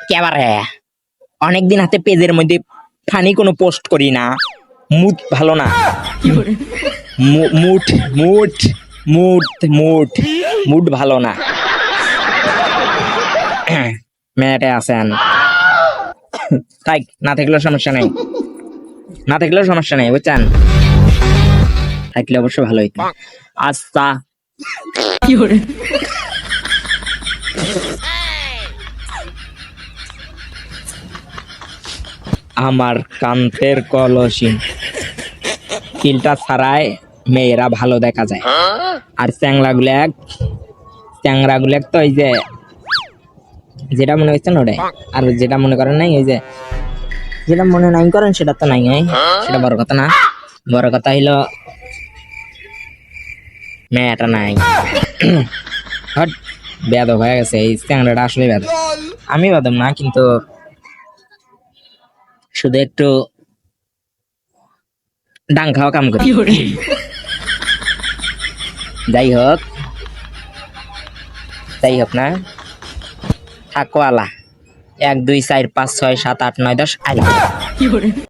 কেবারে অনেকদিন হাতে পেজের মধ্যে ফানি কোনো পোস্ট করি না, মুড ভালো না। Mood mood mood mood mood ভালো না। মেয়েটা আছেন, তাই না থাকলেও সমস্যা নেই, না থাকলেও সমস্যা নেই, বুঝছেন? থাকলে অবশ্য ভালো হইতো। আচ্ছা আমার কান্তের কলসি ফিল্টার ছাড়াই মেয়েরা ভালো দেখা যায়, আর চ্যাংরা গুলাক তো ওই যে যেটা মনে করছেন ওটাই, আর যেটা মনে করেন নাই ওই যে যেটা মনে নাই করেন সেটা তো নাই, সেটা বড় কথা না। বড় কথা হইলো মেয়েটা নাই। হট, বেয়াদব হয়ে গেছে এই চ্যাংরাটা, আসলে বেয়াদব। আমি বেয়াদব না, কিন্তু শুধু একটু ডাং খাওয়া কাম করি। যাই হোক না, থাকো আলা 1 2 4 5 6 7 8 9 10 আইলা।